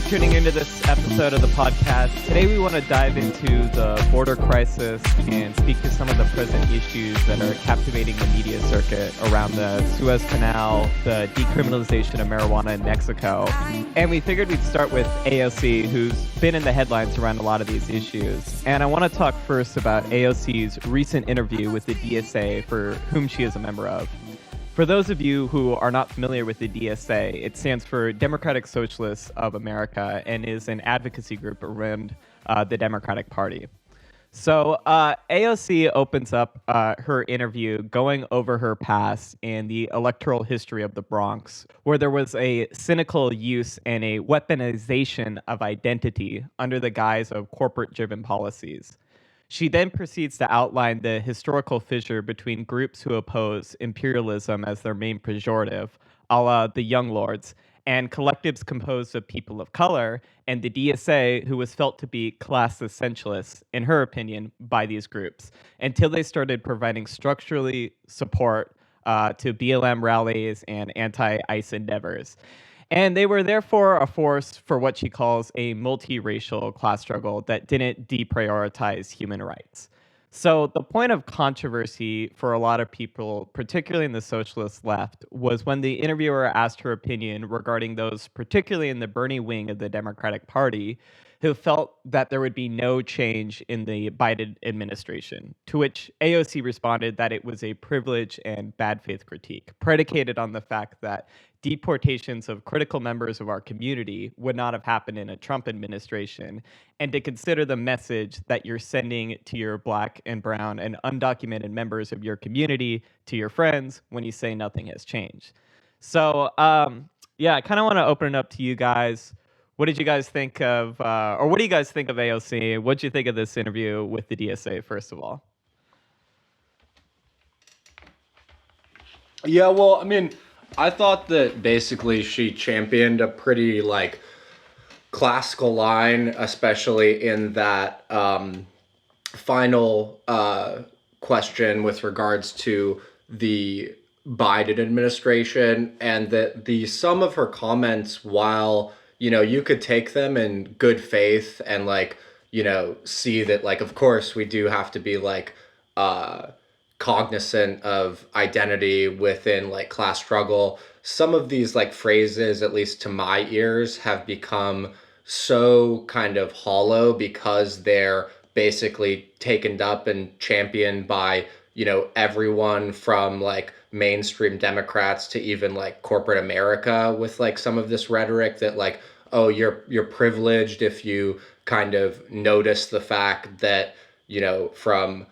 tuning into this episode of the podcast. Today we want to dive into the border crisis and speak to some of the present issues that are captivating the media circuit around the Suez Canal, the decriminalization of marijuana in Mexico. And we figured we'd start with AOC, who's been in the headlines around a lot of these issues. And I want to talk first about AOC's recent interview with the DSA, for whom she is a member of. For those of you who are not familiar with the DSA, it stands for Democratic Socialists of America and is an advocacy group around the Democratic Party. So AOC opens up her interview going over her past and the electoral history of the Bronx, where there was a cynical use and a weaponization of identity under the guise of corporate-driven policies. She then proceeds to outline the historical fissure between groups who oppose imperialism as their main pejorative, a la the Young Lords, and collectives composed of people of color, and the DSA, who was felt to be class essentialists, in her opinion, by these groups, until they started providing structurally support to BLM rallies and anti-ICE endeavors. And they were therefore a force for what she calls a multiracial class struggle that didn't deprioritize human rights. So the point of controversy for a lot of people, particularly in the socialist left, was when the interviewer asked her opinion regarding those, particularly in the Bernie wing of the Democratic Party, who felt that there would be no change in the Biden administration, to which AOC responded that it was a privilege and bad faith critique, predicated on the fact that deportations of critical members of our community would not have happened in a Trump administration, and to consider the message that you're sending to your Black and brown and undocumented members of your community, to your friends, when you say nothing has changed. So, I kind of want to open it up to you guys. What did you guys think of, or what do you guys think of AOC? What did you think of this interview with the DSA, first of all? Yeah, well, I mean, I thought that basically she championed a pretty, classical line, especially in that final question with regards to the Biden administration, and that the sum of her comments, while, you could take them in good faith and, see that, of course, we do have to be, cognizant of identity within class struggle. Some of these phrases, at least to my ears, have become so kind of hollow because they're basically taken up and championed by everyone from mainstream Democrats to even corporate America, with some of this rhetoric that oh, you're privileged if you kind of notice the fact that from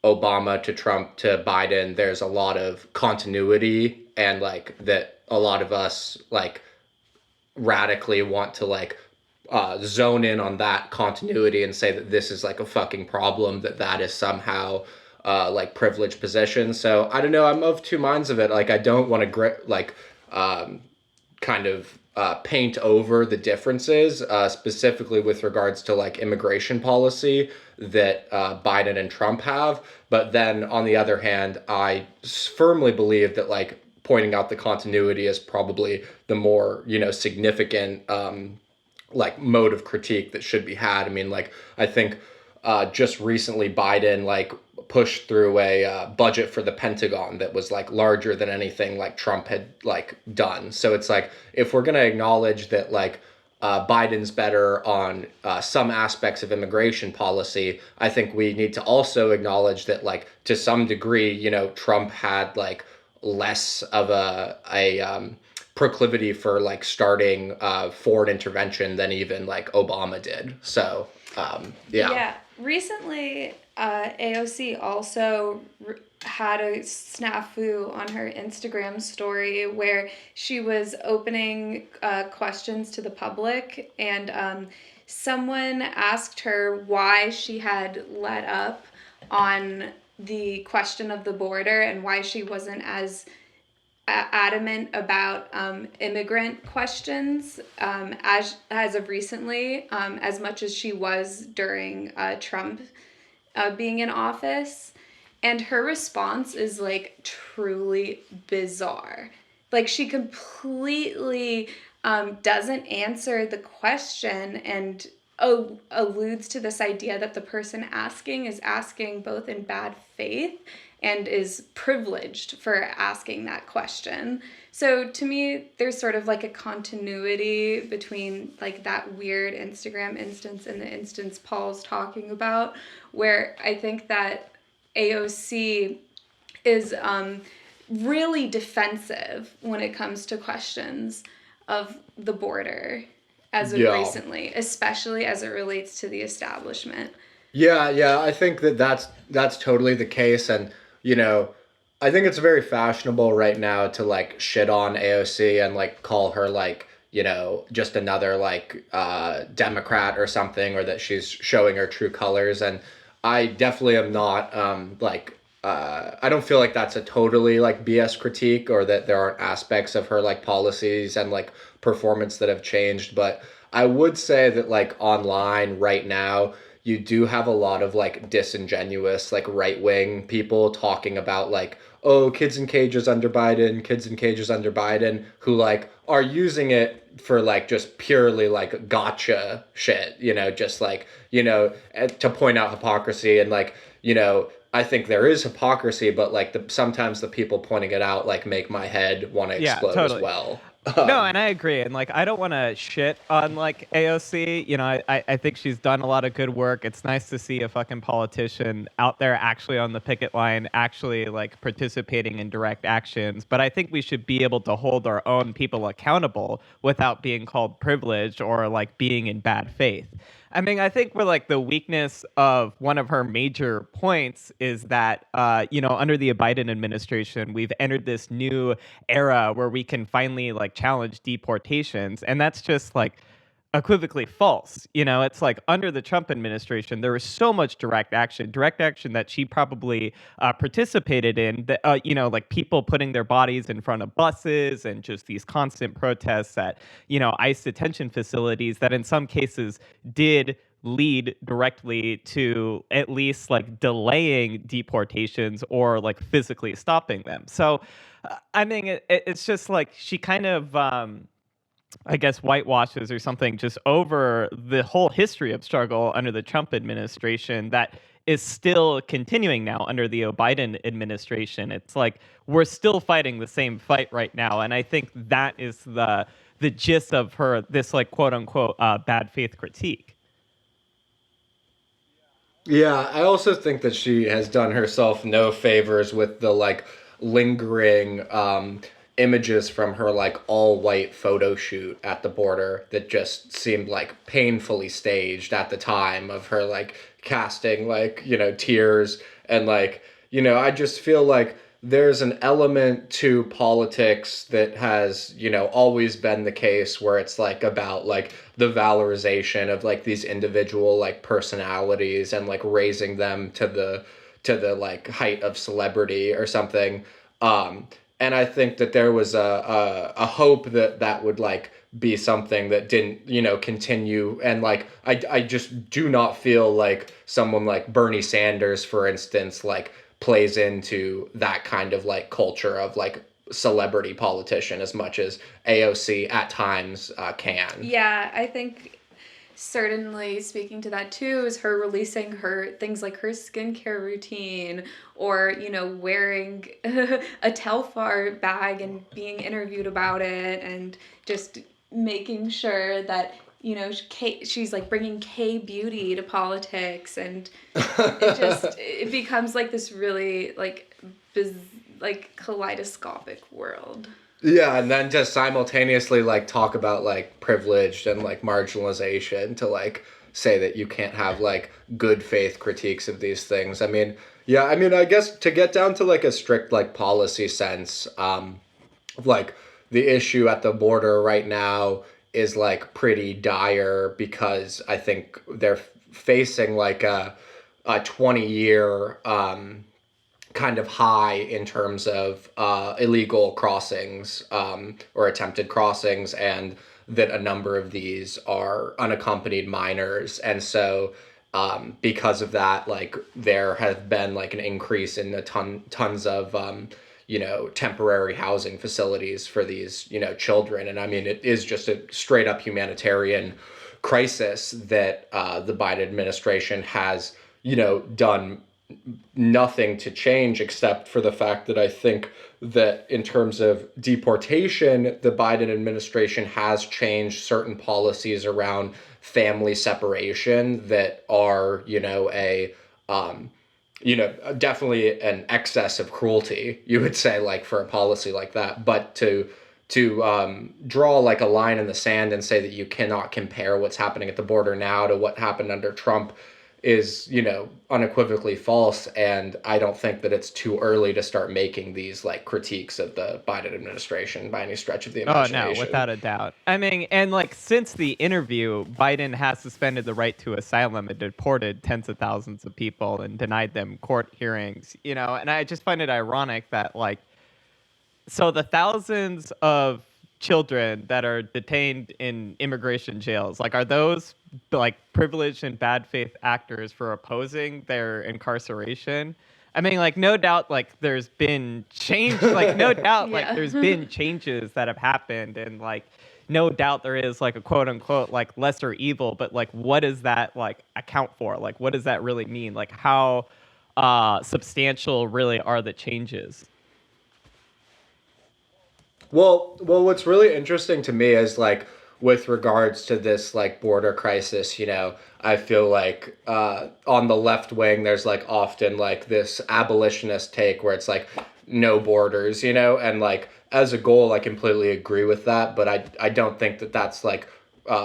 Obama to Trump to Biden, there's a lot of continuity, and that a lot of us radically want to zone in on that continuity and say that this is a fucking problem, that is somehow privileged position. So I don't know, I'm of two minds of it. I don't want to paint over the differences, specifically with regards to immigration policy that Biden and Trump have. But then on the other hand, I firmly believe that pointing out the continuity is probably the more, significant mode of critique that should be had. I mean, I think just recently Biden pushed through a budget for the Pentagon that was larger than anything Trump had done. So it's if we're going to acknowledge that Biden's better on some aspects of immigration policy, I think we need to also acknowledge that to some degree, Trump had less of a proclivity for starting foreign intervention than even Obama did. So Yeah. Recently, AOC also had a snafu on her Instagram story where she was opening questions to the public, and someone asked her why she had let up on the question of the border and why she wasn't as adamant about immigrant questions as of recently, as much as she was during Trump being in office. And her response is truly bizarre. like she completely doesn't answer the question and alludes to this idea that the person asking is asking both in bad faith and is privileged for asking that question. So to me, there's sort of like a continuity between like that weird Instagram instance and the instance Paul's talking about, where I think that AOC is really defensive when it comes to questions of the border as of recently, especially as it relates to the establishment. Yeah, I think that's totally the case, and you know, I think it's very fashionable right now to like shit on AOC and like call her like, you know, just another like Democrat or something, or that she's showing her true colors, and I definitely am not I don't feel like that's a totally like BS critique, or that there aren't aspects of her like policies and like performance that have changed, but I would say that like online right now, you do have a lot of like disingenuous like right-wing people talking about like, oh, kids in cages under Biden, kids in cages under Biden, who like are using it for like just purely like gotcha shit, you know, just like, you know, to point out hypocrisy, and like, you know, I think there is hypocrisy, but like sometimes the people pointing it out like make my head want to explode as well. No, and I agree. And like, I don't want to shit on like AOC. You know, I think she's done a lot of good work. It's nice to see a fucking politician out there actually on the picket line, actually like participating in direct actions. But I think we should be able to hold our own people accountable without being called privileged or like being in bad faith. I mean, I think where like the weakness of one of her major points is that, you know, under the Biden administration, we've entered this new era where we can finally like challenge deportations. And that's just like equivocally false. You know, it's like under the Trump administration, there was so much direct action that she probably participated in, that, you know, like people putting their bodies in front of buses and just these constant protests at, you know, ICE detention facilities that in some cases did lead directly to at least like delaying deportations or like physically stopping them. So, I mean, it's just like she kind of, I guess, whitewashes or something just over the whole history of struggle under the Trump administration that is still continuing now under the Biden administration. It's like we're still fighting the same fight right now, and I think that is the gist of her this like quote unquote bad faith critique. Yeah, I also think that she has done herself no favors with the like lingering images from her like all white photo shoot at the border that just seemed like painfully staged at the time of her like casting like, you know, tears, and like, you know, I just feel like there's an element to politics that has, you know, always been the case, where it's like about like the valorization of like these individual like personalities and like raising them to the like height of celebrity or something. And I think that there was a hope that that would like be something that didn't, you know, continue. And like, I just do not feel like someone like Bernie Sanders, for instance, like plays into that kind of like culture of like celebrity politician as much as AOC at times can. Yeah, I think certainly speaking to that too is her releasing her things like her skincare routine, or, you know, wearing a Telfar bag and being interviewed about it, and just making sure that, you know, she's like bringing K-beauty to politics, and it becomes like this really like like kaleidoscopic world. Yeah, and then just simultaneously like talk about like privileged and like marginalization, to like say that you can't have like good faith critiques of these things. I mean, yeah, I mean, I guess to get down to like a strict like policy sense, like the issue at the border right now is like pretty dire, because I think they're facing like a 20-year kind of high in terms of illegal crossings or attempted crossings, and that a number of these are unaccompanied minors. And so because of that, like there has been like an increase in the tons of temporary housing facilities for these, children. And I mean, it is just a straight up humanitarian crisis that the Biden administration has, done nothing to change, except for the fact that I think that in terms of deportation, the Biden administration has changed certain policies around family separation that are, definitely an excess of cruelty, you would say, like for a policy like that. But to draw like a line in the sand and say that you cannot compare what's happening at the border now to what happened under Trump is, unequivocally false. And I don't think that it's too early to start making these like critiques of the Biden administration by any stretch of the imagination. Oh, no, without a doubt. I mean, and like since the interview, Biden has suspended the right to asylum and deported tens of thousands of people and denied them court hearings, and I just find it ironic that like, so the thousands of children that are detained in immigration jails, like, are those like privileged and bad faith actors for opposing their incarceration? I mean, like, no doubt, like, there's been change, like, no doubt, Yeah. like, there's been changes that have happened, and, like, no doubt there is, like, a quote-unquote, like, lesser evil, but, like, what does that, like, account for? Like, what does that really mean? Like, how substantial really are the changes? Well, what's really interesting to me is like with regards to this like border crisis, I feel like on the left wing, there's like often like this abolitionist take where it's like no borders, and like as a goal, I completely agree with that, but I don't think that that's like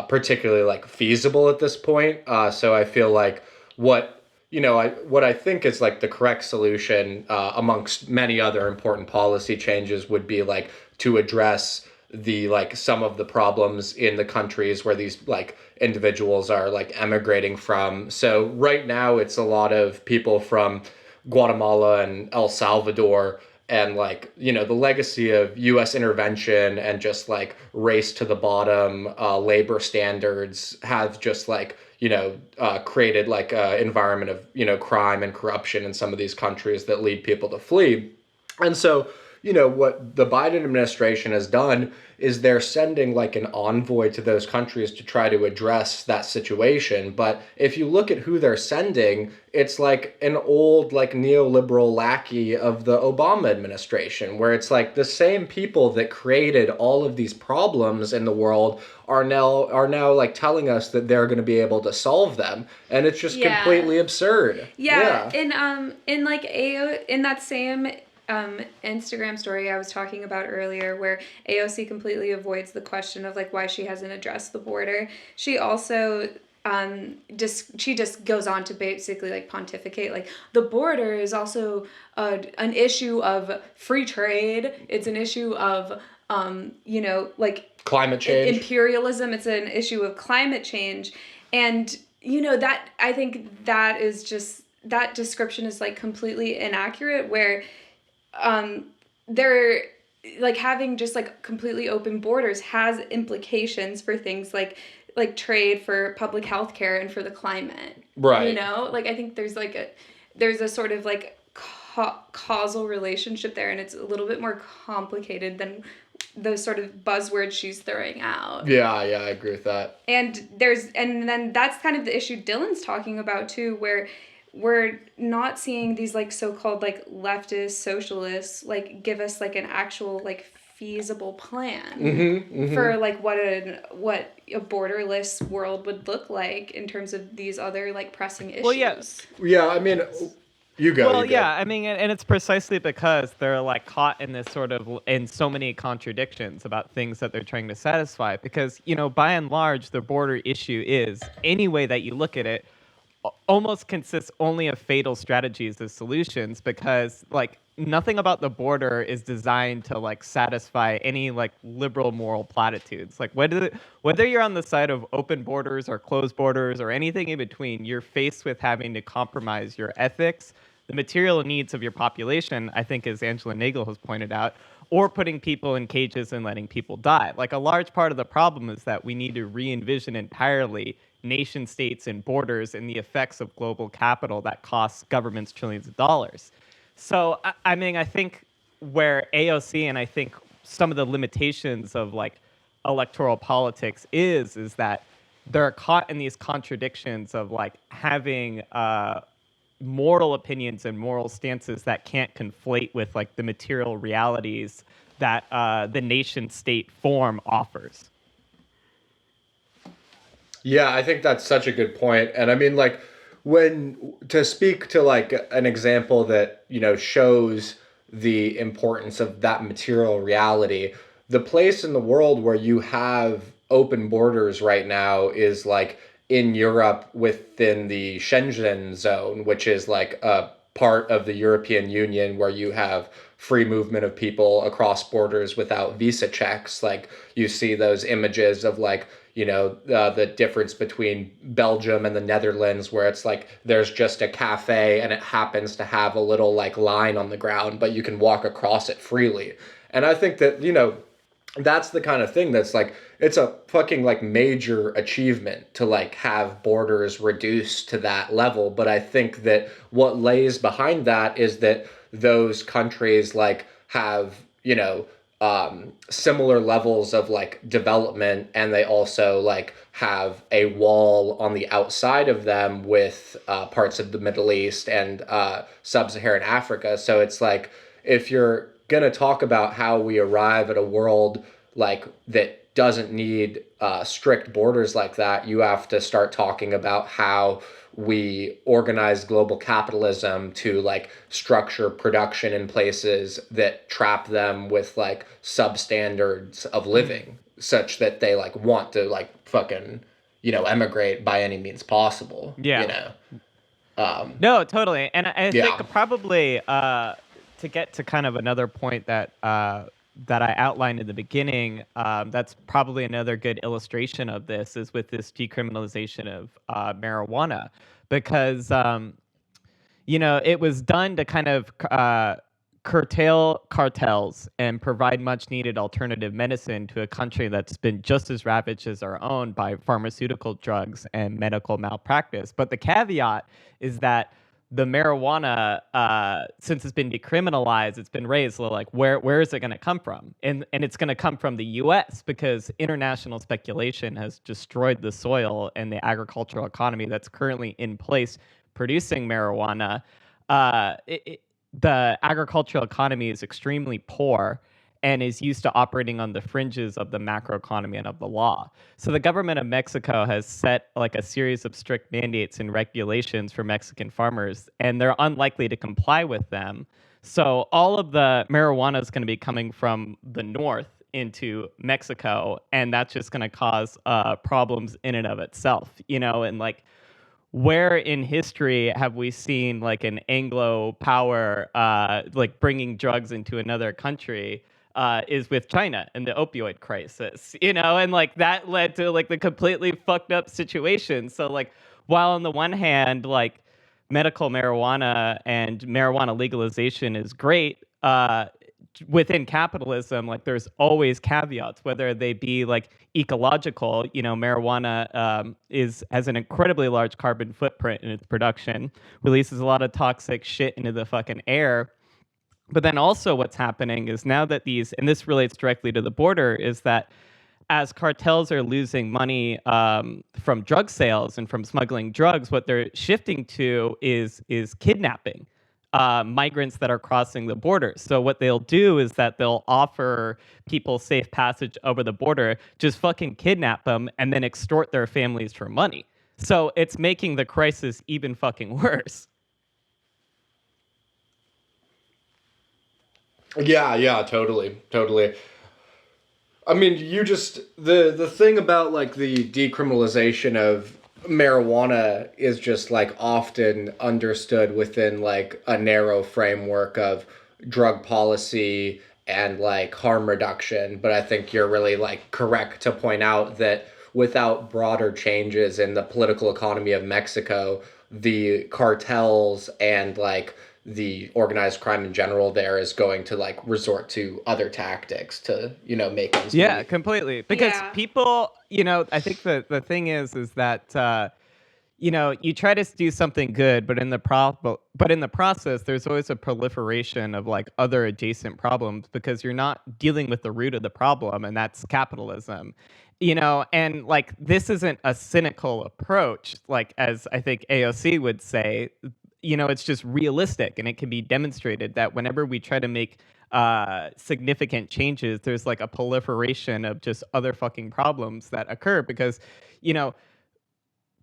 particularly like feasible at this point. So I feel like what I think is like the correct solution amongst many other important policy changes would be like to address the like some of the problems in the countries where these like individuals are like emigrating from. So right now it's a lot of people from Guatemala and El Salvador, and like the legacy of US intervention and just like race to the bottom labor standards have just like created like an environment of crime and corruption in some of these countries that lead people to flee. And so what the Biden administration has done is they're sending like an envoy to those countries to try to address that situation. But if you look at who they're sending, it's like an old like neoliberal lackey of the Obama administration, where it's like the same people that created all of these problems in the world are now like telling us that they're going to be able to solve them, and it's just completely absurd. Yeah. In like in that same Instagram story I was talking about earlier, where AOC completely avoids the question of like why she hasn't addressed the border. She also just goes on to basically like pontificate like the border is also an issue of free trade. It's an issue of like climate change, imperialism. It's an issue of climate change, and that I think that is just, that description is like completely inaccurate, where they're like having just like completely open borders has implications for things like trade, for public health care, and for the climate. Right. Like I think there's a sort of like causal relationship there, and it's a little bit more complicated than those sort of buzzwords she's throwing out. Yeah, I agree with that. And then that's kind of the issue Dylan's talking about too, where we're not seeing these like so-called like leftist socialists like give us like an actual like feasible plan for like what a borderless world would look like in terms of these other like pressing issues. Well, yes. Yeah, I mean, you go. Well, yeah, I mean, and it's precisely because they're like caught in this sort of, in so many contradictions about things that they're trying to satisfy. Because, by and large, the border issue is, any way that you look at it, almost consists only of fatal strategies as solutions, because like nothing about the border is designed to like satisfy any like liberal moral platitudes. Like whether you're on the side of open borders or closed borders or anything in between, you're faced with having to compromise your ethics, the material needs of your population, I think, as Angela Nagel has pointed out, or putting people in cages and letting people die. Like a large part of the problem is that we need to re-envision entirely nation states and borders and the effects of global capital that costs governments trillions of dollars. So, I mean, I think where AOC and I think some of the limitations of like electoral politics is that they're caught in these contradictions of like having moral opinions and moral stances that can't conflate with like the material realities that the nation state form offers. Yeah, I think that's such a good point. And I mean, like, when to speak to like an example that, shows the importance of that material reality, the place in the world where you have open borders right now is like in Europe within the Schengen zone, which is like a part of the European Union where you have free movement of people across borders without visa checks. Like you see those images of like, the difference between Belgium and the Netherlands, where it's like there's just a cafe and it happens to have a little like line on the ground, but you can walk across it freely. And I think that, that's the kind of thing that's like, it's a fucking like major achievement to like have borders reduced to that level. But I think that what lays behind that is that those countries like have, similar levels of like development, and they also like have a wall on the outside of them with parts of the Middle East and sub-Saharan Africa. So it's like, if you're gonna talk about how we arrive at a world like that doesn't need strict borders like that, you have to start talking about how we organize global capitalism to like structure production in places that trap them with like substandards of living, such that they like want to like fucking emigrate by any means possible. No, totally. And I think probably to get to kind of another point that that I outlined in the beginning, that's probably another good illustration of this, is with this decriminalization of marijuana, because it was done to kind of curtail cartels and provide much needed alternative medicine to a country that's been just as ravaged as our own by pharmaceutical drugs and medical malpractice. But the caveat is that the marijuana, since it's been decriminalized, it's been raised. Like, where is it going to come from? And it's going to come from the U.S. because international speculation has destroyed the soil and the agricultural economy that's currently in place producing marijuana. The agricultural economy is extremely poor and is used to operating on the fringes of the macroeconomy and of the law. So the government of Mexico has set like a series of strict mandates and regulations for Mexican farmers, and they're unlikely to comply with them. So all of the marijuana is going to be coming from the north into Mexico, and that's just going to cause problems in and of itself, and like, where in history have we seen like an Anglo power like bringing drugs into another country? Is with China and the opioid crisis, and like that led to like the completely fucked up situation. So like, while on the one hand, like medical marijuana and marijuana legalization is great, within capitalism, like there's always caveats, whether they be like ecological. Marijuana has an incredibly large carbon footprint in its production, releases a lot of toxic shit into the fucking air. But then also what's happening is now that and this relates directly to the border, is that as cartels are losing money from drug sales and from smuggling drugs, what they're shifting to is kidnapping migrants that are crossing the border. So what they'll do is that they'll offer people safe passage over the border, just fucking kidnap them, and then extort their families for money. So it's making the crisis even fucking worse. Yeah, totally. I mean, the thing about like the decriminalization of marijuana is just like often understood within like a narrow framework of drug policy and like harm reduction. But I think you're really like correct to point out that without broader changes in the political economy of Mexico, the cartels and like the organized crime in general there is going to like resort to other tactics to make ends meet. Completely, because people, I think the thing is that you try to do something good, but in the process, there's always a proliferation of like other adjacent problems because you're not dealing with the root of the problem, and that's capitalism. And like this isn't a cynical approach, like as I think AOC would say. It's just realistic, and it can be demonstrated that whenever we try to make significant changes, there's like a proliferation of just other fucking problems that occur because you know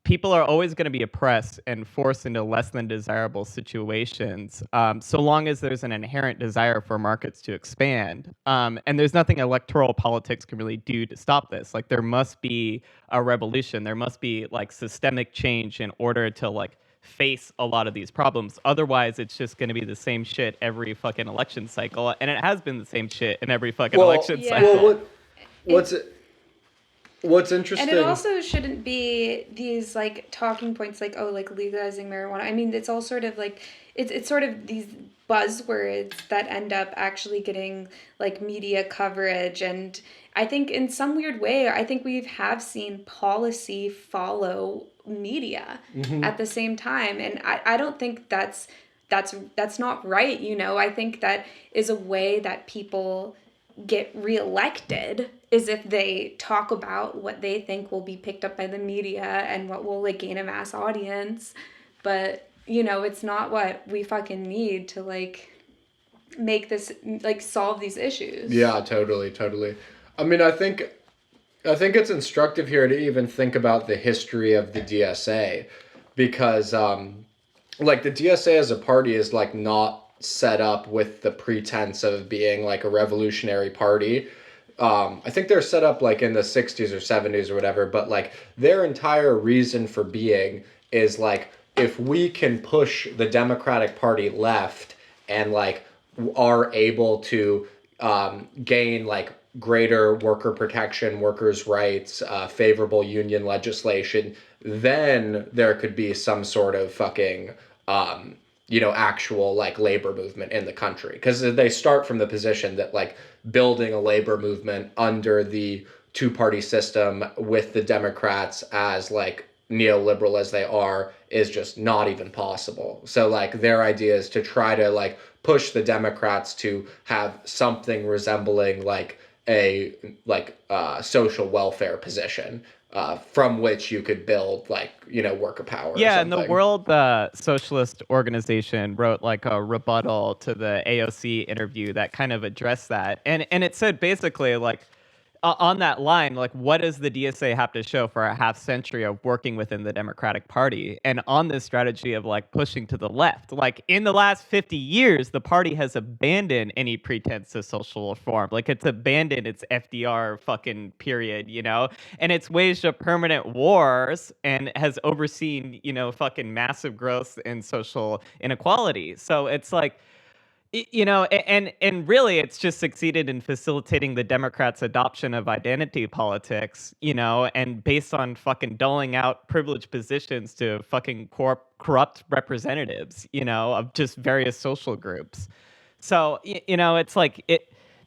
people are always going to be oppressed and forced into less than desirable situations, so long as there's an inherent desire for markets to expand. And there's nothing electoral politics can really do to stop this. Like, there must be a revolution. There must be like systemic change in order to like face a lot of these problems. Otherwise, it's just going to be the same shit every fucking election cycle. And it has been the same shit in every fucking election cycle. Well, what's interesting, and it also shouldn't be these like talking points like, oh, like legalizing marijuana. I mean, it's all sort of like it's sort of these buzzwords that end up actually getting like media coverage. And I think in some weird way, I think we have seen policy follow media at the same time, and I don't think that's not right. I think that is a way that people get reelected, is if they talk about what they think will be picked up by the media and what will like gain a mass audience. But it's not what we fucking need to like make this like solve these issues. Yeah, totally. I mean, I think it's instructive here to even think about the history of the DSA, because like the DSA as a party is like not set up with the pretense of being like a revolutionary party. I think they're set up like in the 60s or 70s or whatever, but like their entire reason for being is like, if we can push the Democratic Party left and like are able to gain like greater worker protection, workers' rights, favorable union legislation, then there could be some sort of fucking actual like labor movement in the country, because they start from the position that like building a labor movement under the two-party system with the Democrats as like neoliberal as they are is just not even possible. So like their idea is to try to like push the Democrats to have something resembling like a social welfare position, from which you could build like worker power. Yeah, and the World Socialist Organization wrote like a rebuttal to the AOC interview that kind of addressed that, and it said basically like on that line, like, what does the DSA have to show for a half century of working within the Democratic Party? And on this strategy of like pushing to the left, like in the last 50 years, the party has abandoned any pretense to social reform. Like, it's abandoned its FDR fucking period, and it's waged a permanent wars and has overseen, fucking massive growth in social inequality. So it's like, and really it's just succeeded in facilitating the Democrats' adoption of identity politics, and based on fucking doling out privileged positions to fucking corrupt representatives, of just various social groups. So, it's like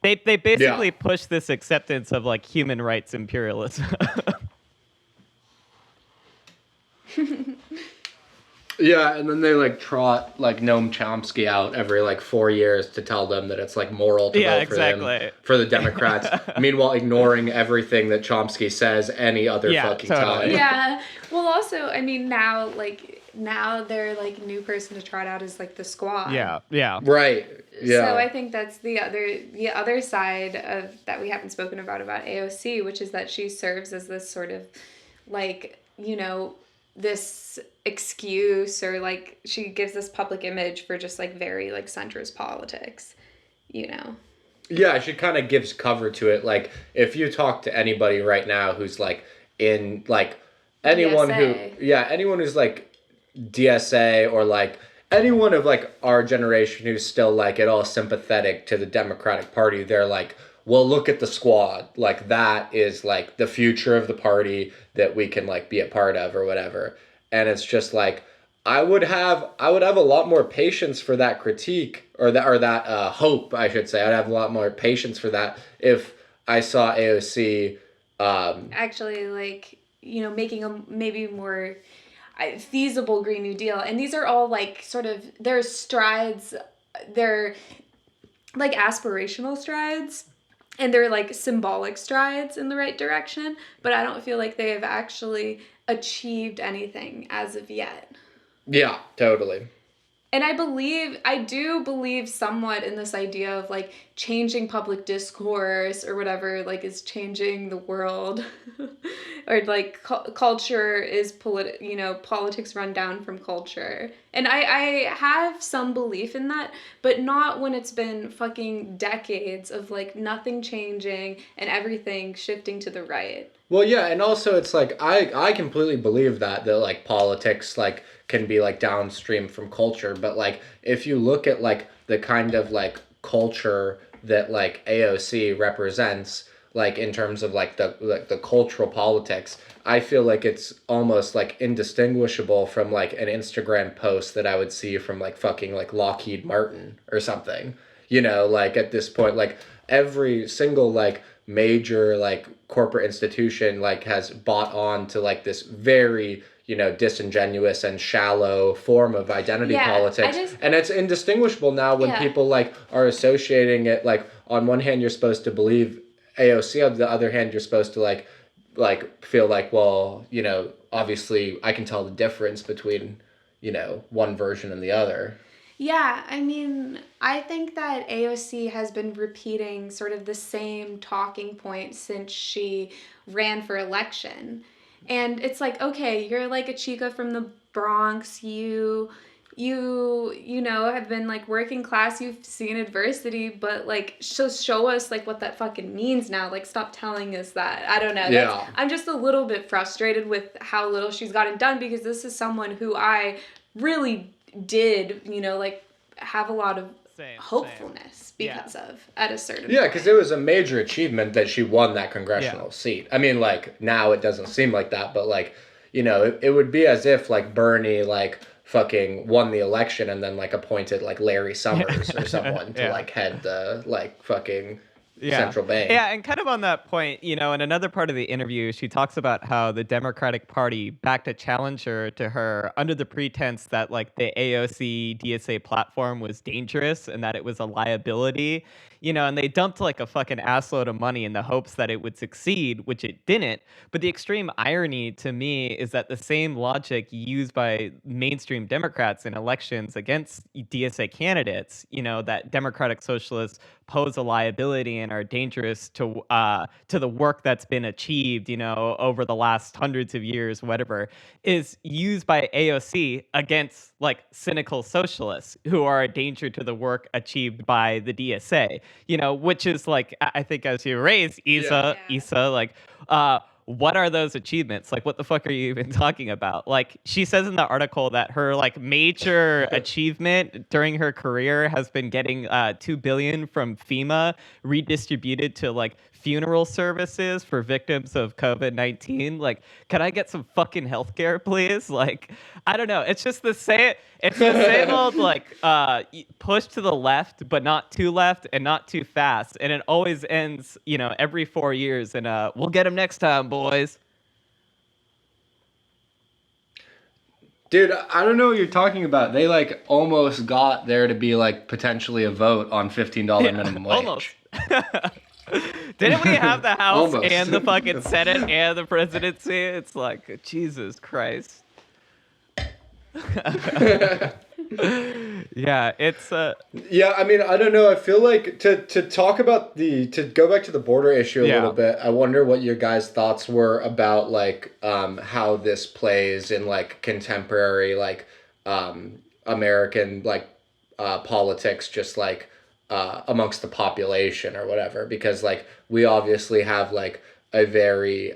they basically push this acceptance of like human rights imperialism. Yeah, and then they like trot like Noam Chomsky out every like 4 years to tell them that it's like moral to vote for them, for the Democrats. Meanwhile, ignoring everything that Chomsky says any other fucking time. Yeah. Well, also, I mean, now their like new person to trot out is like the Squad. Yeah. Right. Yeah. So I think that's the other side of that we haven't spoken about AOC, which is that she serves as this sort of like, this excuse, or like she gives this public image for just like very like centrist politics, Yeah, she kind of gives cover to it. Like, if you talk to anybody right now who's like in like anyone who's like DSA, or like anyone of like our generation who's still like at all sympathetic to the Democratic Party, they're like, well, look at the Squad. Like, that is like the future of the party that we can like be a part of or whatever. And it's just like, I would have a lot more patience for that critique, or that hope, I should say. I'd have a lot more patience for that if I saw AOC actually like, making a maybe more, feasible Green New Deal. And these are all like sort of, they're strides, they're like aspirational strides, and they're like symbolic strides in the right direction, but I don't feel like they have actually achieved anything as of yet. Yeah, totally. And I do believe somewhat in this idea of like changing public discourse or whatever, like is changing the world or like culture is politics run down from culture. And I have some belief in that, but not when it's been fucking decades of like nothing changing and everything shifting to the right. Well, yeah, and also it's like I completely believe that like politics like can be like downstream from culture, but like if you look at like the kind of like culture that like AOC represents, like in terms of like the cultural politics, I feel like it's almost like indistinguishable from like an Instagram post that I would see from like fucking like Lockheed Martin or something. You know, like at this point, like every single like major like corporate institution like has bought on to like this very, you know, disingenuous and shallow form of identity politics. And it's indistinguishable now when people like are associating it, like on one hand you're supposed to believe AOC, on the other hand you're supposed to like feel like, well, you know, obviously I can tell the difference between, you know, one version and the other. Yeah, I mean, I think that AOC has been repeating sort of the same talking point since she ran for election. And it's like, okay, you're like a chica from the Bronx, you know, have been like working class, you've seen adversity, but like show us like what that fucking means now. Like stop telling us that. I don't know. Yeah. I'm just a little bit frustrated with how little she's gotten done, because this is someone who I really did, you know, like have a lot of hopefulness because of at a certain point. Because it was a major achievement that she won that congressional seat. I mean, like now it doesn't seem like that, but like, you know, it would be as if like Bernie like fucking won the election and then like appointed like Larry Summers or someone to like head the like fucking central bank. Yeah, and kind of on that point, you know, in another part of the interview, she talks about how the Democratic Party backed a challenger to her under the pretense that like the AOC DSA platform was dangerous and that it was a liability, you know, and they dumped like a fucking assload of money in the hopes that it would succeed, which it didn't. But the extreme irony to me is that the same logic used by mainstream Democrats in elections against DSA candidates, you know, that Democratic Socialists pose a liability and are dangerous to the work that's been achieved, you know, over the last hundreds of years, whatever, is used by AOC against like cynical socialists who are a danger to the work achieved by the DSA, you know, which is like, I think as you raised, Isa, like, what are those achievements? Like, what the fuck are you even talking about? Like, she says in the article that her like major achievement during her career has been getting $2 billion from FEMA redistributed to like funeral services for victims of COVID-19. Like, can I get some fucking healthcare, please? Like, I don't know. It's just the same. It's the same old like push to the left, but not too left and not too fast. And it always ends, you know, every 4 years. And we'll get them next time, boys. Dude, I don't know what you're talking about. They like almost got there to be like potentially a vote on $15 minimum wage. Almost. Didn't we have the House and the fucking Senate and the presidency? It's like, Jesus Christ. Yeah, it's yeah, I mean, I don't know. I feel like to talk about to go back to the border issue a little bit, I wonder what your guys' thoughts were about like how this plays in like contemporary like American like politics, just like amongst the population or whatever, because like we obviously have like a very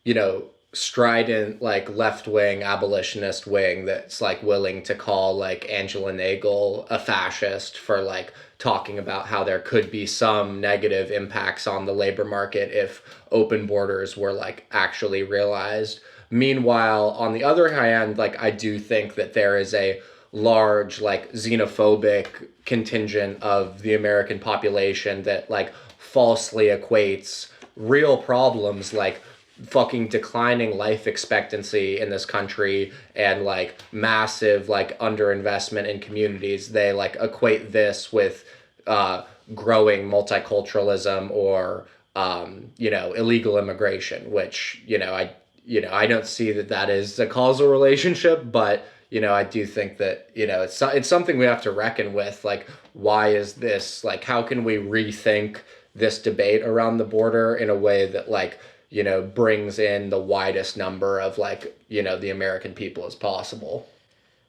you know, strident like left-wing abolitionist wing that's like willing to call like Angela Nagel a fascist for like talking about how there could be some negative impacts on the labor market if open borders were like actually realized. Meanwhile, on the other hand, like I do think that there is a large like xenophobic contingent of the American population that like falsely equates real problems like fucking declining life expectancy in this country and like massive like underinvestment in communities, they like equate this with growing multiculturalism or illegal immigration, which I don't see that is a causal relationship, but I do think that it's something we have to reckon with. Like, why is this, like, how can we rethink this debate around the border in a way that like brings in the widest number of like the American people as possible?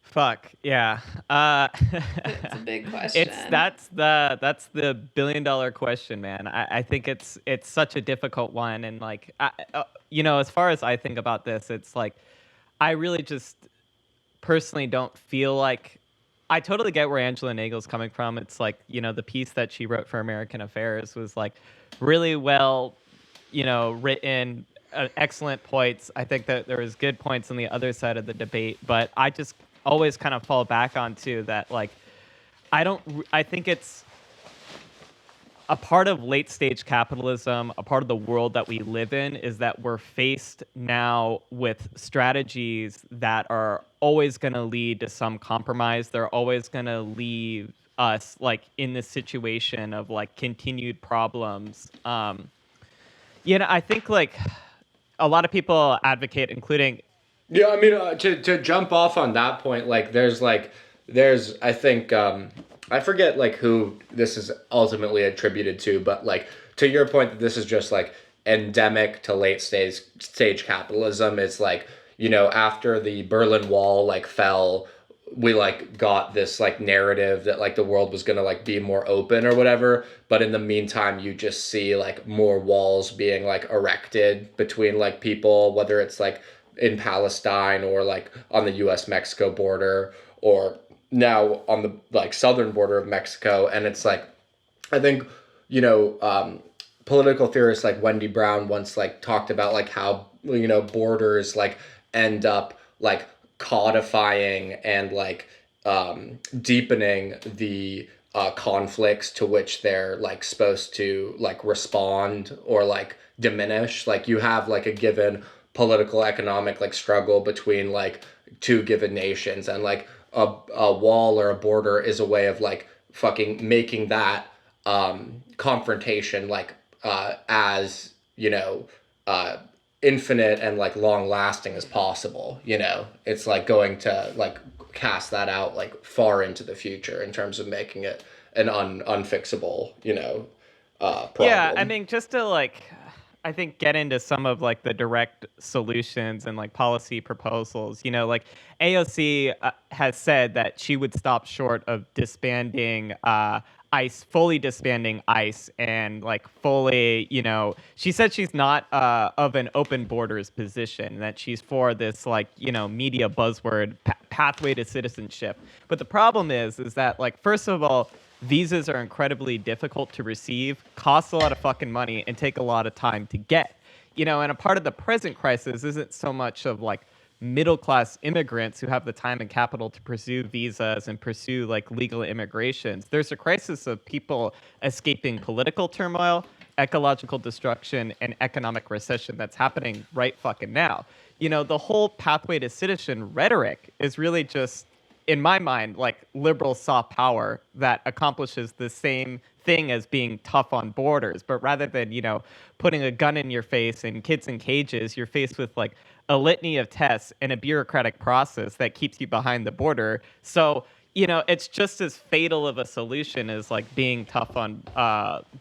Fuck yeah. It's a big question. That's the $1 billion question, man. I think it's such a difficult one, and like as far as I think about this, it's like I really just personally don't feel like I totally get where Angela Nagel's coming from. It's like the piece that she wrote for American Affairs was like really well written, excellent points. I think that there was good points on the other side of the debate, but I just always kind of fall back onto that. Like, I think it's a part of late stage capitalism, a part of the world that we live in, is that we're faced now with strategies that are always going to lead to some compromise. They're always going to leave us like in this situation of like continued problems. I think like a lot of people advocate, including. Yeah, I mean, to jump off on that point, like, there's I think, I forget, like, who this is ultimately attributed to, but, like, to your point that this is just, like, endemic to late stage capitalism, it's, like, after the Berlin Wall, like, fell, we, like, got this, like, narrative that, like, the world was gonna, like, be more open or whatever, but in the meantime, you just see, like, more walls being, like, erected between, like, people, whether it's, like, in Palestine or like on the US-Mexico border or now on the like southern border of Mexico. And it's like, I think, political theorist like Wendy Brown once like talked about like how, borders like end up like codifying and like deepening the conflicts to which they're like supposed to like respond or like diminish. Like, you have like a given political economic like struggle between like two given nations, and like a wall or a border is a way of like fucking making that confrontation like as infinite and like long lasting as possible. It's like going to like cast that out like far into the future in terms of making it an unfixable problem. Yeah, I mean, just to like I think get into some of like the direct solutions and like policy proposals. Like AOC has said that she would stop short of disbanding ICE, fully disbanding ICE, and like fully, she said she's not of an open borders position, that she's for this like, media buzzword pathway to citizenship. But the problem is that like, first of all, visas are incredibly difficult to receive, cost a lot of fucking money, and take a lot of time to get. And a part of the present crisis isn't so much of like middle-class immigrants who have the time and capital to pursue visas and pursue like legal immigrations. There's a crisis of people escaping political turmoil, ecological destruction, and economic recession that's happening right fucking now. The whole pathway to citizen rhetoric is really just, in my mind, like liberal soft power that accomplishes the same thing as being tough on borders. But rather than, putting a gun in your face and kids in cages, you're faced with like a litany of tests and a bureaucratic process that keeps you behind the border. So, it's just as fatal of a solution as like being tough on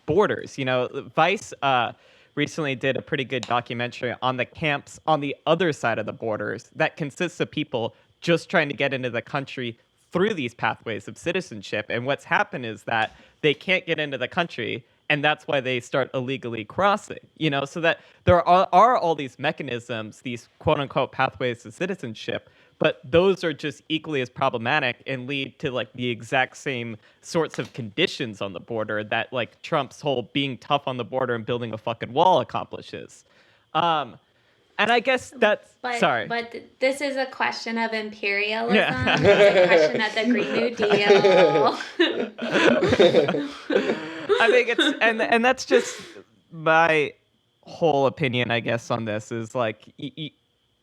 borders. Vice recently did a pretty good documentary on the camps on the other side of the borders that consists of people just trying to get into the country through these pathways of citizenship. And what's happened is that they can't get into the country, and that's why they start illegally crossing, so that there are all these mechanisms, these quote unquote pathways to citizenship, but those are just equally as problematic and lead to like the exact same sorts of conditions on the border that like Trump's whole being tough on the border and building a fucking wall accomplishes. And I guess that's sorry. But this is a question of imperialism. Yeah. It's a question of the Green New Deal. I think it's and that's just my whole opinion, I guess, on this is like,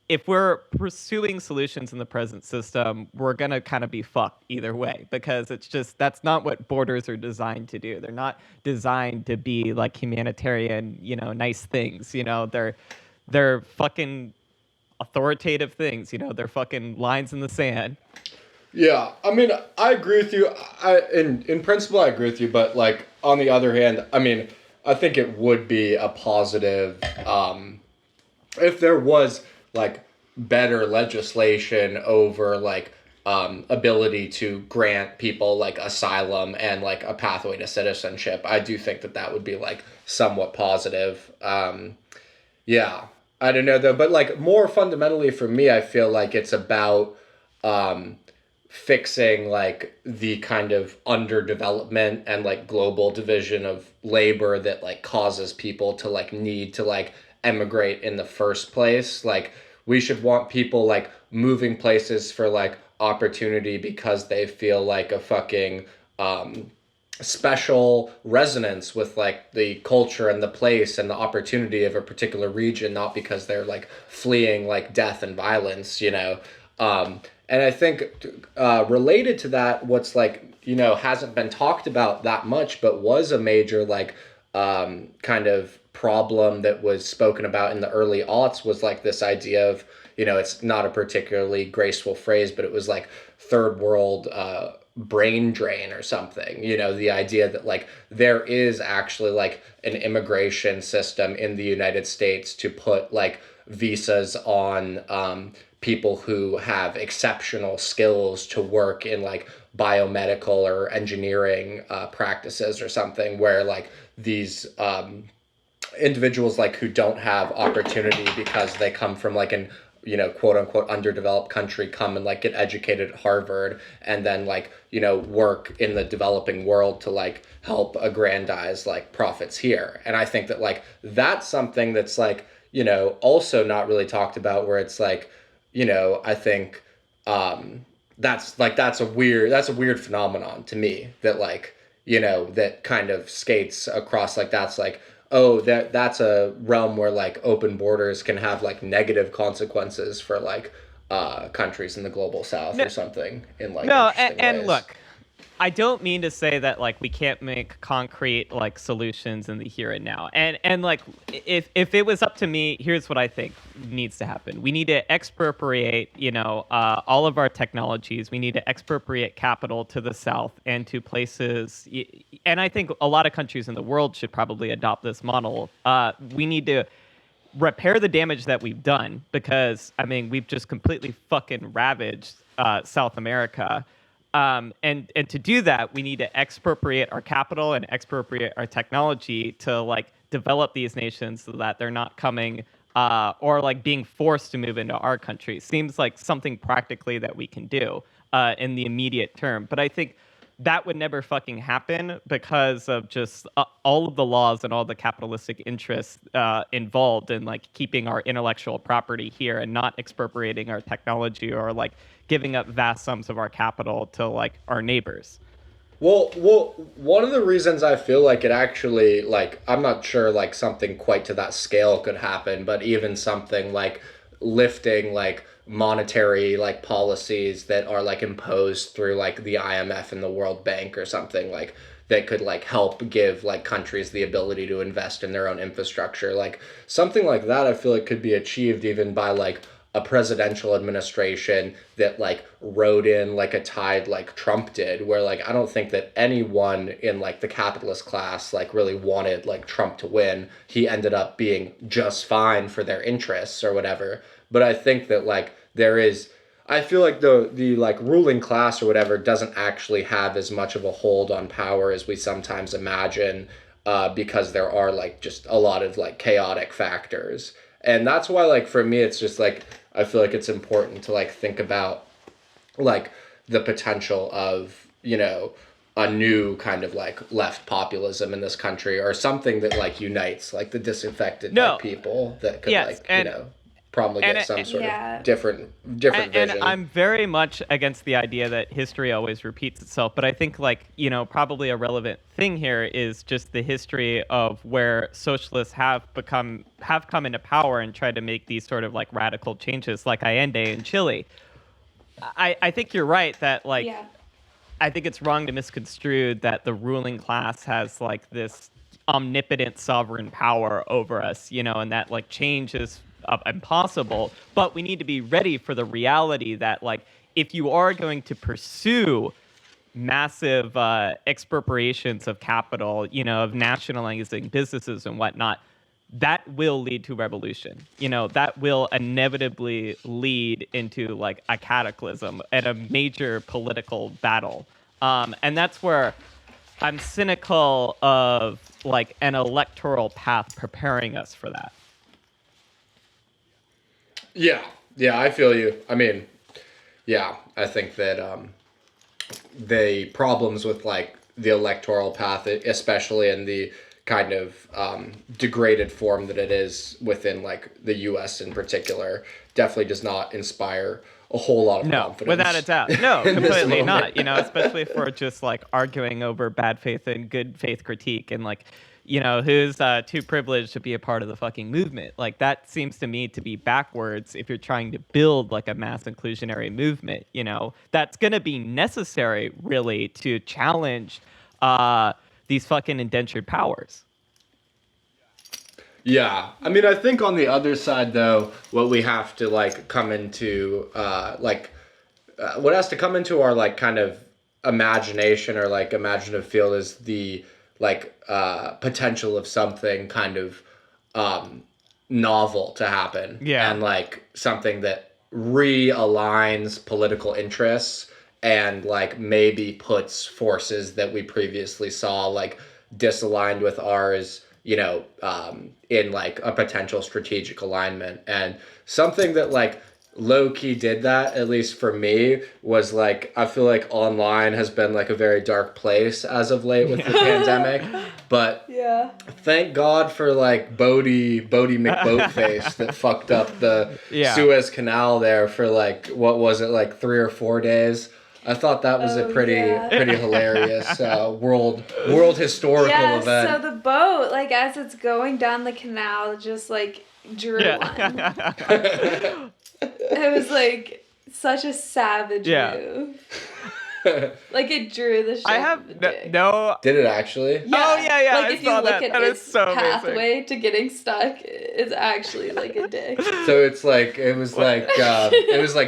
if we're pursuing solutions in the present system, we're going to kind of be fucked either way, because it's just, that's not what borders are designed to do. They're not designed to be like humanitarian, nice things. They're fucking authoritative things. They're fucking lines in the sand. Yeah, I mean, I agree with you. In principle, I agree with you, but like on the other hand, I mean, I think it would be a positive if there was like better legislation over like ability to grant people like asylum and like a pathway to citizenship. I do think that would be like somewhat positive. Yeah, I don't know though, but like more fundamentally for me, I feel like it's about fixing like the kind of underdevelopment and like global division of labor that like causes people to like need to like emigrate in the first place. Like we should want people like moving places for like opportunity because they feel like a fucking special resonance with like the culture and the place and the opportunity of a particular region, not because they're like fleeing like death and violence, and I think related to that, what's like, hasn't been talked about that much, but was a major like kind of problem that was spoken about in the early aughts was like this idea of, it's not a particularly graceful phrase, but it was like third world brain drain or something. The idea that like there is actually like an immigration system in the United States to put like visas on people who have exceptional skills to work in like biomedical or engineering practices or something, where like these individuals like who don't have opportunity because they come from like an quote unquote underdeveloped country come and like get educated at Harvard and then like work in the developing world to like help aggrandize like profits here. And I think that like that's something that's like also not really talked about, where it's like I think that's a weird phenomenon to me that like that kind of skates across like that's like, oh, that's a realm where like open borders can have like negative consequences for like countries in the global south or something in like and ways. Look, I don't mean to say that like we can't make concrete like solutions in the here and now. And like if it was up to me, here's what I think needs to happen. We need to expropriate, all of our technologies. We need to expropriate capital to the south and to places. And I think a lot of countries in the world should probably adopt this model. We need to repair the damage that we've done, because I mean we've just completely fucking ravaged South America. And to do that, we need to expropriate our capital and expropriate our technology to like develop these nations so that they're not coming or like being forced to move into our country. Seems like something practically that we can do in the immediate term. But I think that would never fucking happen because of just all of the laws and all the capitalistic interests involved in like keeping our intellectual property here and not expropriating our technology or like giving up vast sums of our capital to like our neighbors. Well, one of the reasons I feel like it actually, like, I'm not sure like something quite to that scale could happen, but even something like lifting like monetary like policies that are like imposed through like the IMF and the World Bank or something like that could like help give like countries the ability to invest in their own infrastructure. Like something like that I feel like could be achieved even by like a presidential administration that like rode in like a tide like Trump did, where like I don't think that anyone in like the capitalist class like really wanted like Trump to win. He ended up being just fine for their interests or whatever. But I think that like I feel like the like ruling class or whatever doesn't actually have as much of a hold on power as we sometimes imagine, because there are like just a lot of like chaotic factors. And that's why like for me it's just like I feel like it's important to like think about like the potential of a new kind of like left populism in this country, or something that like unites like the disaffected like, people that could promulgate some sort of different vision. And I'm very much against the idea that history always repeats itself, but I think, like, you know, probably a relevant thing here is just the history of where socialists have come into power and tried to make these sort of like radical changes, like Allende in Chile. I think you're right that, like, I think it's wrong to misconstrue that the ruling class has like this omnipotent sovereign power over us, you know, and that like change is impossible. But we need to be ready for the reality that, like, if you are going to pursue massive expropriations of capital, you know, of nationalizing businesses and whatnot, that will lead to revolution. You know, that will inevitably lead into like a cataclysm and a major political battle. And that's where I'm cynical of like an electoral path preparing us for that. Yeah, I feel you. I mean, yeah, I think that the problems with like the electoral path, especially in the kind of degraded form that it is within like the U.S. in particular, definitely does not inspire a whole lot of confidence. Without a doubt. No, completely not. You know, especially if we're just like arguing over bad faith and good faith critique and like, you know, who's too privileged to be a part of the fucking movement. Like, that seems to me to be backwards if you're trying to build like a mass inclusionary movement, you know, that's going to be necessary really to challenge these fucking indentured powers. Yeah. I mean, I think on the other side, though, what we have to like come into what has to come into our like kind of imagination or like imaginative field is the like potential of something kind of novel to happen. Yeah. And like something that realigns political interests and like maybe puts forces that we previously saw like disaligned with ours, you know, in like a potential strategic alignment. And something that like low-key did that, at least for me, was like, I feel like online has been like a very dark place as of late with the pandemic. But thank God for like Boaty McBoatface that fucked up the Suez Canal there for like, what was it, like 3 or 4 days? I thought that was a pretty hilarious world historical event. Yeah, so the boat, like, as it's going down the canal, just, like, drew one. It was, like, such a savage move. Like, it drew the ship. I have no... Did it actually? Yeah. Oh, yeah. Like, if you look at its pathway to getting stuck, it's actually, like, a dick. So it's like, it was like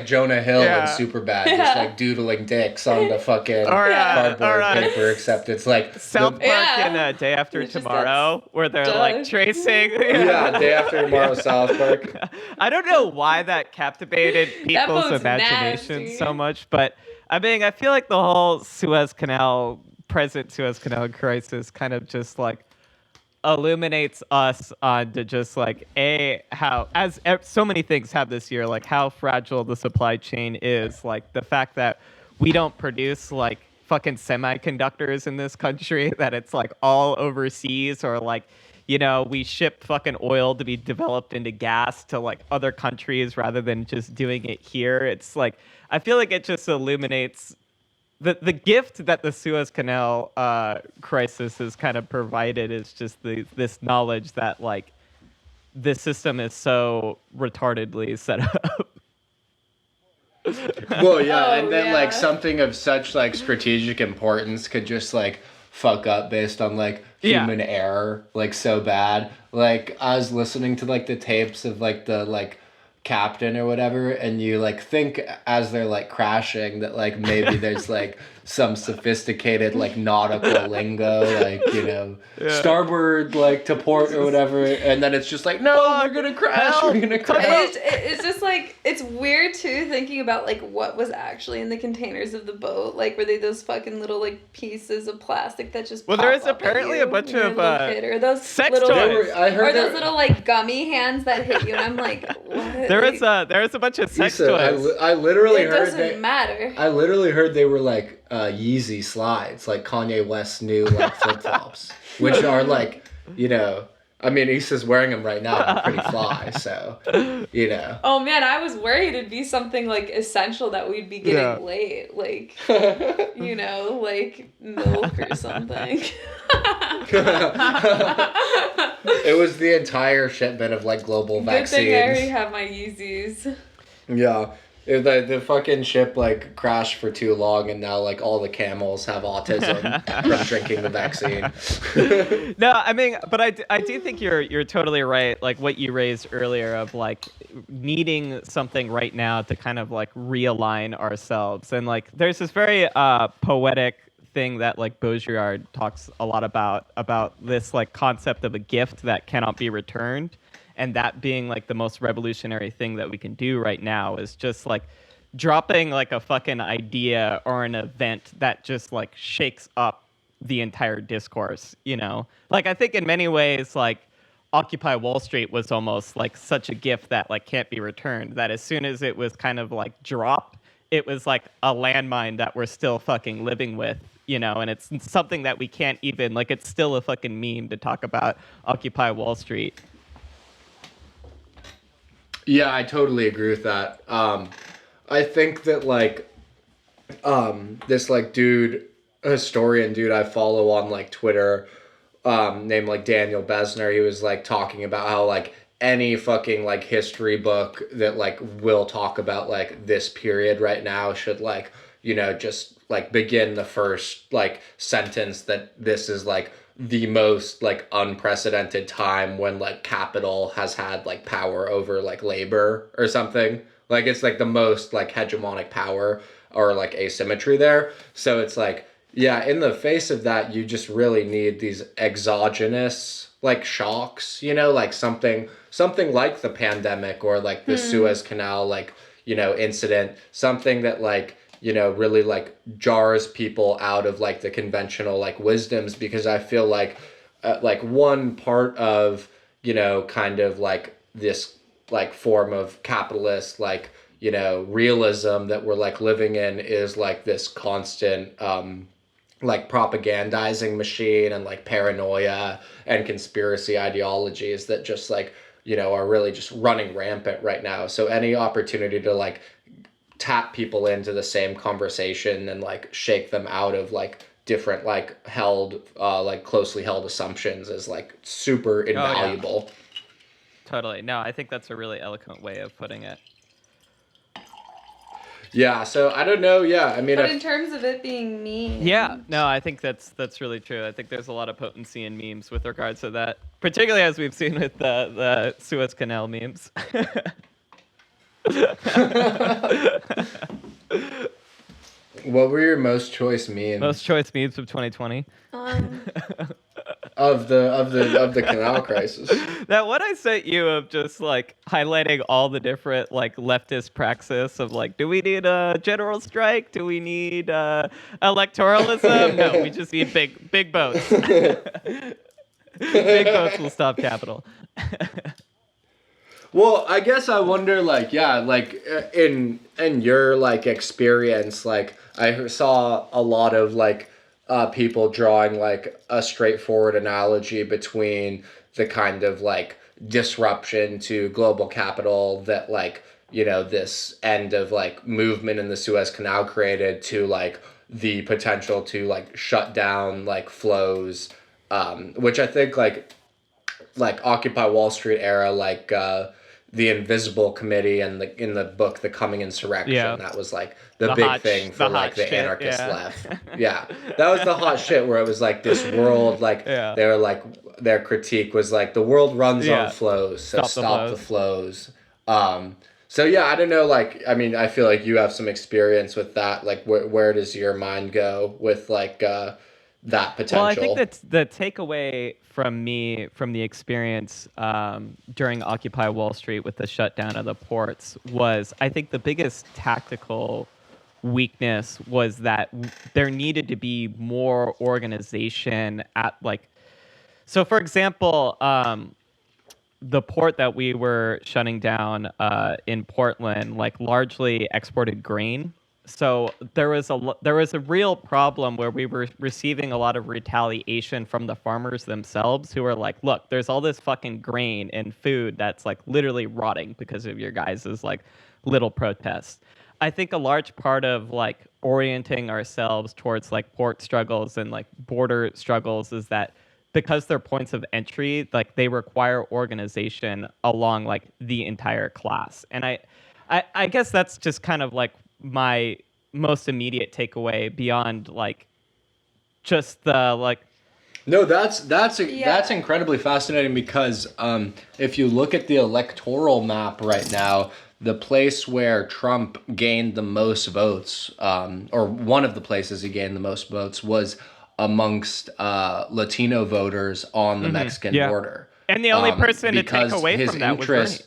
Jonah Hill in Superbad, just, like, doodling dicks on the fucking cardboard paper, except it's, like... South Park in Day After Tomorrow, where they're, like, tracing... Day After Tomorrow, South Park. I don't know why that captivated people's imagination so much, but... I mean, I feel like the whole present Suez Canal crisis kind of just like illuminates us onto just like how, as so many things have this year, like how fragile the supply chain is, like the fact that we don't produce like fucking semiconductors in this country, that it's like all overseas, or like, you know, we ship fucking oil to be developed into gas to like other countries rather than just doing it here. It's like, I feel like it just illuminates the gift that the Suez Canal crisis has kind of provided is just this knowledge that like this system is so retardedly set up. Well, yeah, and then like something of such like strategic importance could just like fuck up based on like human error, like so bad. Like I was listening to like the tapes of like the like captain or whatever, and you like think as they're like crashing that like maybe there's like some sophisticated like nautical lingo, like, you know, starboard like to port or whatever, and then it's just like, no, we're gonna crash. It's just like, it's weird too thinking about like what was actually in the containers of the boat. Like, were they those fucking little like pieces of plastic that just there is apparently a bunch of or those sex little toys. Or those little like gummy hands that hit you, and I'm like, what? There is a bunch of sex toys. I literally heard doesn't matter. I literally heard they were like Yeezy slides, like Kanye West's new like flip flops, which are like, you know, I mean, Issa's wearing them right now. They're pretty fly, so, you know. Oh man, I was worried it'd be something like essential that we'd be getting late, like, you know, like milk or something. It was the entire shipment of like global vaccines. Good thing I already have my Yeezys. Yeah. If the fucking ship like crashed for too long and now like all the camels have autism from drinking the vaccine. No, I mean, but I do think you're totally right. Like what you raised earlier of like needing something right now to kind of like realign ourselves. And like there's this very poetic thing that like Baudrillard talks a lot about this like concept of a gift that cannot be returned. And that being like the most revolutionary thing that we can do right now is just like dropping like a fucking idea or an event that just like shakes up the entire discourse, you know? Like I think in many ways like Occupy Wall Street was almost like such a gift that like can't be returned, that as soon as it was kind of like dropped, it was like a landmine that we're still fucking living with, you know? And it's something that we can't even, like it's still a fucking meme to talk about Occupy Wall Street. Yeah, I totally agree with that. I think that like this like historian dude I follow on like Twitter, named like Daniel Besner, he was like talking about how like any fucking like history book that like will talk about like this period right now should like, you know, just like begin the first like sentence that this is like the most like unprecedented time when like capital has had like power over like labor or something. Like it's like the most like hegemonic power or like asymmetry there. So it's like, yeah, in the face of that, you just really need these exogenous like shocks, you know, like something like the pandemic or like the Suez Canal, like, you know, incident, something that like, you know, really like jars people out of like the conventional like wisdoms, because I feel like one part of, you know, kind of like this like form of capitalist like, you know, realism that we're like living in is like this constant like propagandizing machine and like paranoia and conspiracy ideologies that just like, you know, are really just running rampant right now. So any opportunity to like tap people into the same conversation and like shake them out of like different like held like closely held assumptions is like super invaluable. Oh, yeah. Totally. No, I think that's a really eloquent way of putting it. Yeah, so I don't know. Yeah, I mean, but in terms of it being mean, yeah, no, I think that's really true. I think there's a lot of potency in memes with regards to that, particularly as we've seen with the Suez Canal memes. What were your most choice memes? Most choice memes of 2020. Of the canal crisis. That one I sent you of just like highlighting all the different like leftist praxis of like, do we need a general strike? Do we need electoralism? No, we just need big boats. Big boats will stop capital. Well, I guess I wonder, like, yeah, like in your like experience, like I saw a lot of like people drawing like a straightforward analogy between the kind of like disruption to global capital that like, you know, this end of like movement in the Suez Canal created to like the potential to like shut down like flows, which I think like Occupy Wall Street era, like the Invisible Committee and in the book The Coming Insurrection, that was like the big thing for like the anarchist left. Yeah, that was the hot shit where it was like this world, like they were like, their critique was like the world runs on flows, so stop the flows. So yeah, I don't know, like, I mean, I feel like you have some experience with that. Like where does your mind go with like that potential? Well, I think that the takeaway from me from the experience during Occupy Wall Street with the shutdown of the ports was, I think the biggest tactical weakness was that there needed to be more organization at like, so for example, the port that we were shutting down in Portland, like largely exported grain. So there was a real problem where we were receiving a lot of retaliation from the farmers themselves, who were like, look, there's all this fucking grain and food that's like literally rotting because of your guys' like little protests. I think a large part of like orienting ourselves towards like port struggles and like border struggles is that because they're points of entry, like they require organization along like the entire class. And I guess that's just kind of like my most immediate takeaway beyond like just the like. No, that's incredibly fascinating because if you look at the electoral map right now, the place where Trump gained the most votes, or one of the places he gained the most votes, was amongst Latino voters on the Mexican border. And the only person to take away from that was Bernie.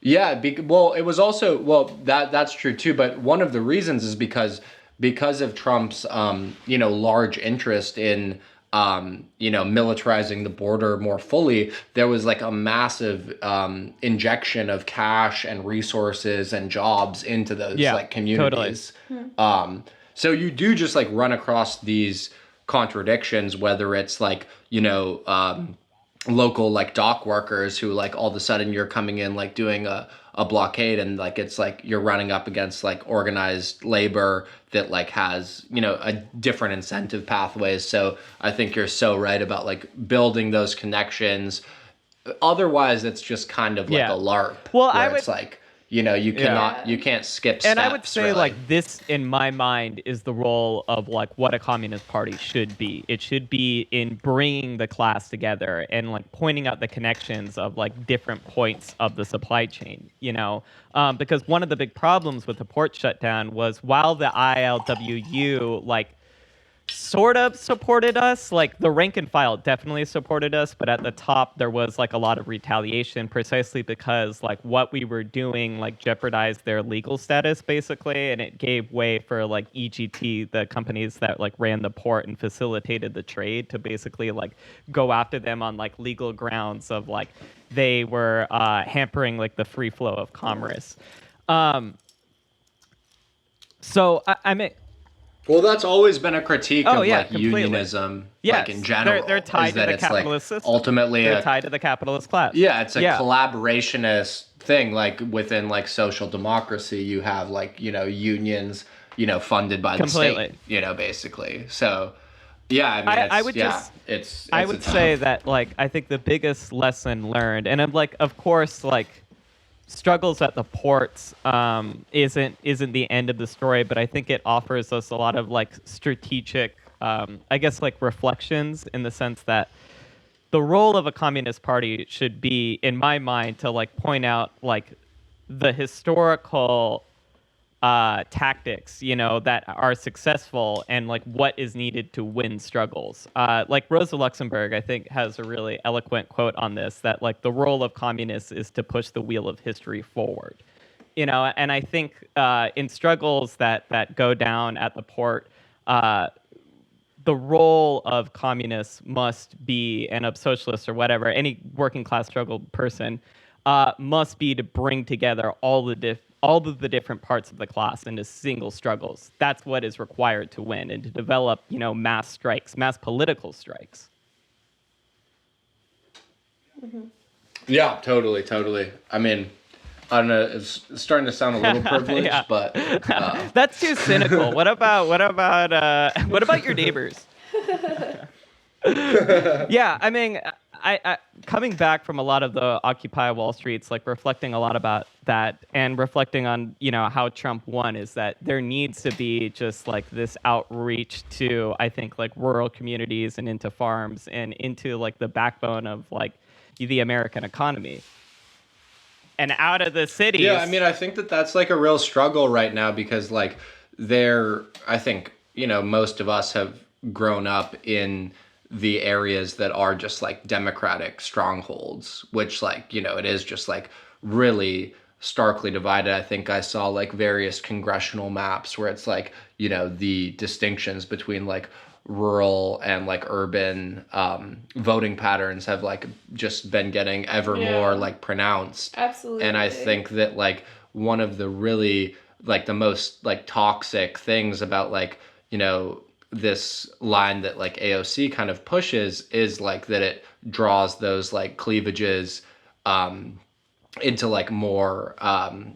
Yeah, well, it was also, that's true too, but one of the reasons is because of Trump's large interest in militarizing the border more fully. There was like a massive injection of cash and resources and jobs into those like communities. Totally. So you do just like run across these contradictions, whether it's like local like dock workers who like all of a sudden you're coming in like doing a blockade, and like it's like you're running up against like organized labor that like has a different incentive pathways. So I think you're so right about like building those connections. Otherwise it's just kind of like a LARP. Well, it's like you can't skip steps. And I would say really. like this, in my mind, is the role of like what a communist party should be. It should be in bringing the class together and like pointing out the connections of like different points of the supply chain, because one of the big problems with the port shutdown was while the ILWU like sort of supported us, like the rank and file definitely supported us, but at the top there was like a lot of retaliation precisely because like what we were doing like jeopardized their legal status basically, and it gave way for like EGT, the companies that like ran the port and facilitated the trade, to basically like go after them on like legal grounds of like they were hampering like the free flow of commerce. So I mean, well, that's always been a critique of like completely. Unionism, like in general. They're tied to the capitalist system. Ultimately, they're tied to the capitalist class. Yeah, it's a collaborationist thing. Like within like social democracy, you have like unions, funded by the state, basically. So, yeah, I mean, I would say that like I think the biggest lesson learned, and I'm like, of course, like, struggles at the ports isn't the end of the story, but I think it offers us a lot of like strategic, I guess, like reflections, in the sense that the role of a communist party should be, in my mind, to like point out like the historical tactics, that are successful, and like what is needed to win struggles. Like Rosa Luxemburg, I think, has a really eloquent quote on this, that like the role of communists is to push the wheel of history forward. And I think in struggles that go down at the port, the role of communists must be, and of socialists or whatever, any working class struggle person, must be to bring together all of the different parts of the class into single struggles. That's what is required to win, and to develop, mass strikes, mass political strikes. Mm-hmm. Yeah, totally. I mean, I don't know, it's starting to sound a little privileged, but that's too cynical. What about your neighbors? Yeah, I mean, I coming back from a lot of the Occupy Wall Streets, like reflecting a lot about that, and reflecting on how Trump won, is that there needs to be just like this outreach to, I think, like rural communities and into farms and into like the backbone of like the American economy, and out of the cities. Yeah, I mean, I think that's like a real struggle right now, because like I think most of us have grown up in the areas that are just like democratic strongholds, which like, it is just like really starkly divided. I think I saw like various congressional maps where it's like, the distinctions between like rural and like urban voting patterns have like just been getting ever more like pronounced. Absolutely. And I think that like one of the really like the most like toxic things about like, you know, this line that like AOC kind of pushes is like that it draws those like cleavages into like more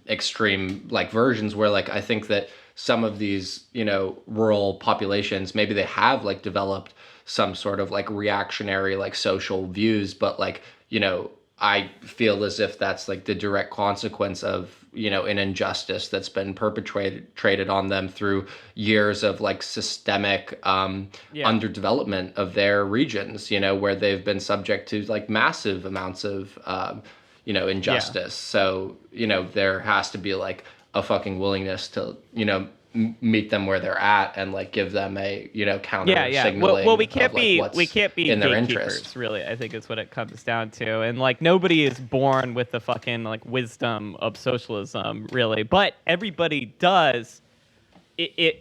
extreme like versions where like I think that some of these, you know, rural populations, maybe they have like developed some sort of like reactionary like social views, but like, you know, I feel as if that's like the direct consequence of, you know, an injustice that's been perpetrated on them through years of like systemic underdevelopment of their regions, you know, where they've been subject to like massive amounts of you know, injustice. So, you know, there has to be like a fucking willingness to, you know, meet them where they're at and like give them a, you know, counter signaling. Well, we can't of, like, be what's in their gatekeepers, interest. really. I think is what it comes down to. And like nobody is born with the fucking like wisdom of socialism, really. But everybody does.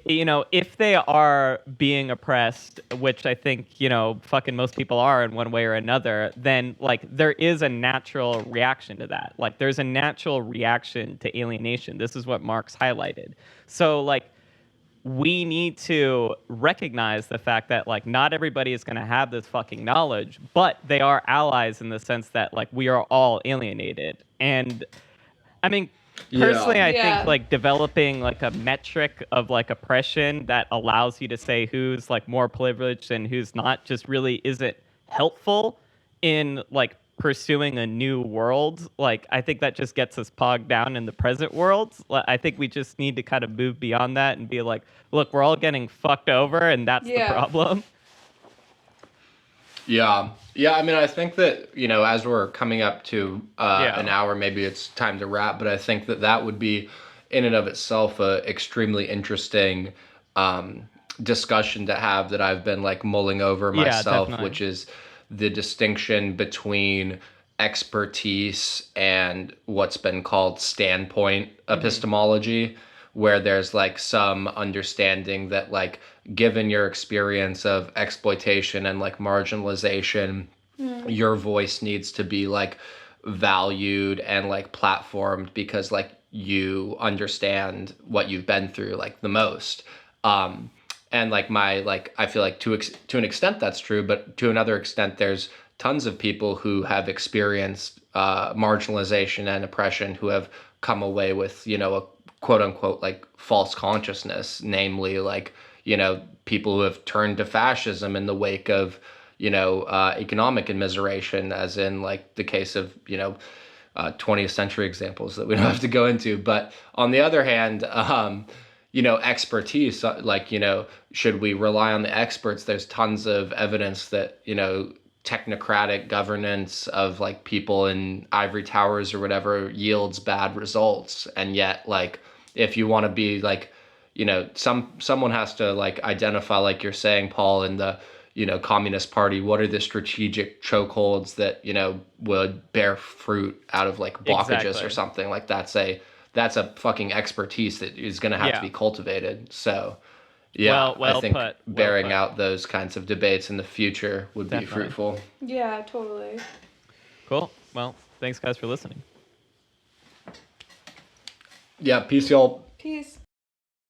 You know, if they are being oppressed, which I think, you know, fucking most people are in one way or another, then like there is a natural reaction to that. Like there's a natural reaction to alienation. This is what Marx highlighted. So like we need to recognize the fact that like not everybody is going to have this fucking knowledge, but they are allies in the sense that like we are all alienated. And I mean, personally, I think like developing like a metric of like oppression that allows you to say who's like more privileged and who's not just really isn't helpful in like pursuing a new world. Like I think that just gets us bogged down in the present world. I think we just need to kind of move beyond that and be like, look, we're all getting fucked over and that's the problem. Yeah. Yeah, I mean, I think that, you know, as we're coming up to an hour, maybe it's time to wrap, but I think that that would be, in and of itself, a extremely interesting discussion to have that I've been, like, mulling over myself, which is the distinction between expertise and what's been called standpoint epistemology, where there's, like, some understanding that, like, given your experience of exploitation and like marginalization, your voice needs to be like valued and like platformed because like you understand what you've been through like the most. And like my, like, I feel like to an extent that's true, but to another extent, there's tons of people who have experienced marginalization and oppression who have come away with, you know, a quote unquote like false consciousness, namely like, you know, people who have turned to fascism in the wake of, you know, economic immiseration, as in like the case of, you know, 20th century examples that we don't have to go into. But on the other hand, you know, expertise, like, you know, should we rely on the experts? There's tons of evidence that, you know, technocratic governance of like people in ivory towers or whatever yields bad results. And yet, like, if you want to be like, you know, someone has to like identify, like you're saying, Paul, in the, you know, Communist Party, what are the strategic chokeholds that, you know, would bear fruit out of like blockages or something. Like that's a fucking expertise that is going to have to be cultivated. So yeah, I think bearing out those kinds of debates in the future would be fruitful. Yeah, totally. Cool. Well, thanks guys for listening. Yeah, peace y'all. Peace.